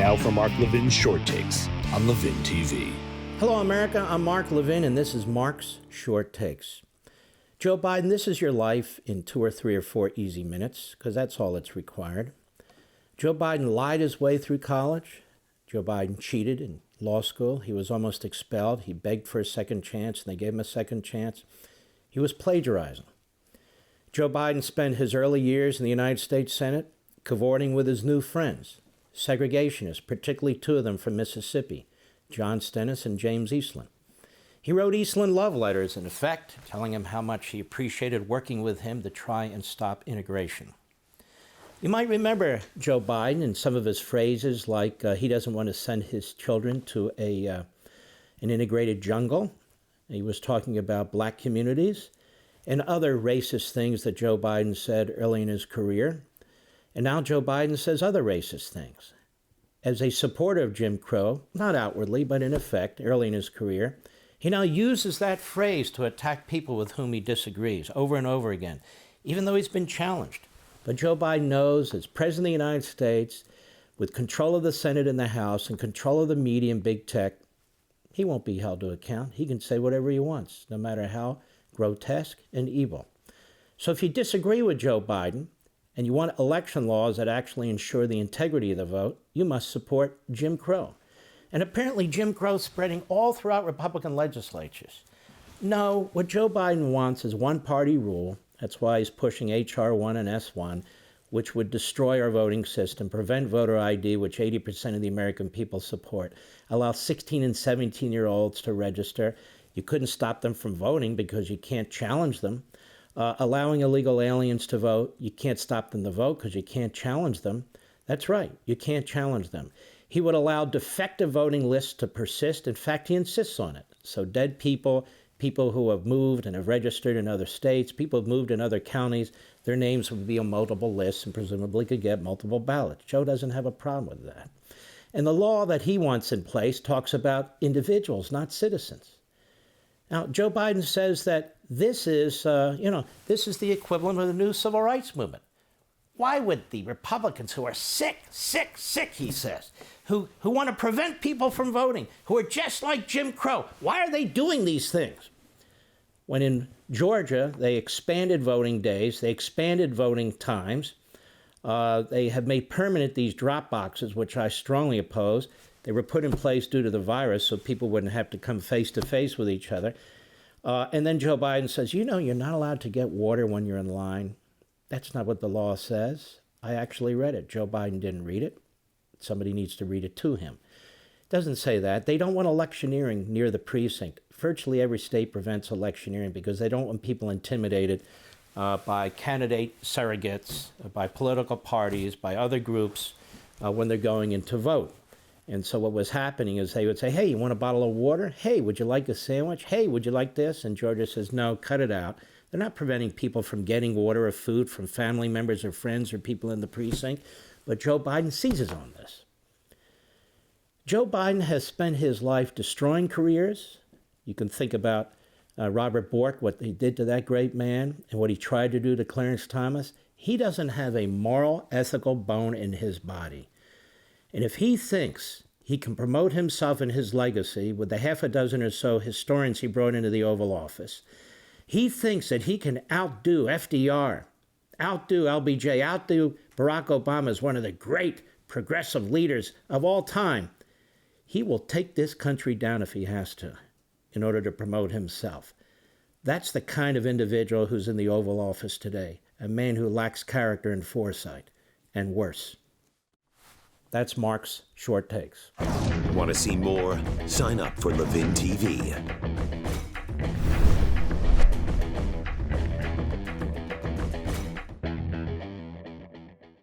Now for Mark Levin's Short Takes on LevinTV. Hello, America. I'm Mark Levin, and this is Mark's Short Takes. Joe Biden, this is your life in 2 or 3 or 4 easy minutes, because that's all that's required. Joe Biden lied his way through college. Joe Biden cheated in law school. He was almost expelled. He begged for a second chance, and they gave him a second chance. He was plagiarizing. Joe Biden spent his early years in the United States Senate cavorting with his new friends, segregationists, particularly 2 of them from Mississippi, John Stennis and James Eastland. He wrote Eastland love letters, in effect, telling him how much he appreciated working with him to try and stop integration. You might remember Joe Biden and some of his phrases like he doesn't want to send his children to an integrated jungle. He was talking about black communities and other racist things that Joe Biden said early in his career. And now Joe Biden says other racist things. As a supporter of Jim Crow, not outwardly, but in effect, early in his career, he now uses that phrase to attack people with whom he disagrees over and over again, even though he's been challenged. But Joe Biden knows, as President of the United States, with control of the Senate and the House and control of the media and big tech, he won't be held to account. He can say whatever he wants, no matter how grotesque and evil. So if you disagree with Joe Biden, and you want election laws that actually ensure the integrity of the vote, you must support Jim Crow. And apparently Jim Crow's spreading all throughout Republican legislatures. No, what Joe Biden wants is one-party rule. That's why he's pushing H.R. 1 and S1, which would destroy our voting system, prevent voter ID, which 80% of the American people support, allow 16 and 17-year-olds to register. You couldn't stop them from voting because you can't challenge them. Allowing illegal aliens to vote, you can't stop them to vote because you can't challenge them. That's right, you can't challenge them. He would allow defective voting lists to persist. In fact, he insists on it. So dead people, people who have moved and have registered in other states, people who have moved in other counties, their names would be on multiple lists and presumably could get multiple ballots. Joe doesn't have a problem with that. And the law that he wants in place talks about individuals, not citizens. Now, Joe Biden says that this is the equivalent of the new civil rights movement. Why would the Republicans who are sick, he says, who want to prevent people from voting, who are just like Jim Crow, why are they doing these things? When in Georgia, they expanded voting days, they expanded voting times, they have made permanent these drop boxes, which I strongly oppose. They were put in place due to the virus so people wouldn't have to come face to face with each other. And then Joe Biden says, you're not allowed to get water when you're in line. That's not what the law says. I actually read it. Joe Biden didn't read it. Somebody needs to read it to him. It doesn't say that. They don't want electioneering near the precinct. Virtually every state prevents electioneering because they don't want people intimidated by candidate surrogates, by political parties, by other groups when they're going in to vote. And so what was happening is they would say, hey, you want a bottle of water? Hey, would you like a sandwich? Hey, would you like this? And Georgia says, no, cut it out. They're not preventing people from getting water or food from family members or friends or people in the precinct. But Joe Biden seizes on this. Joe Biden has spent his life destroying careers. You can think about Robert Bork, what he did to that great man, and what he tried to do to Clarence Thomas. He doesn't have a moral, ethical bone in his body. And if he thinks he can promote himself and his legacy with the half a dozen or so historians he brought into the Oval Office, he thinks that he can outdo FDR, outdo LBJ, outdo Barack Obama as one of the great progressive leaders of all time. He will take this country down if he has to in order to promote himself. That's the kind of individual who's in the Oval Office today, a man who lacks character and foresight, and worse. That's Mark's Short Takes. Want to see more? Sign up for LevinTV.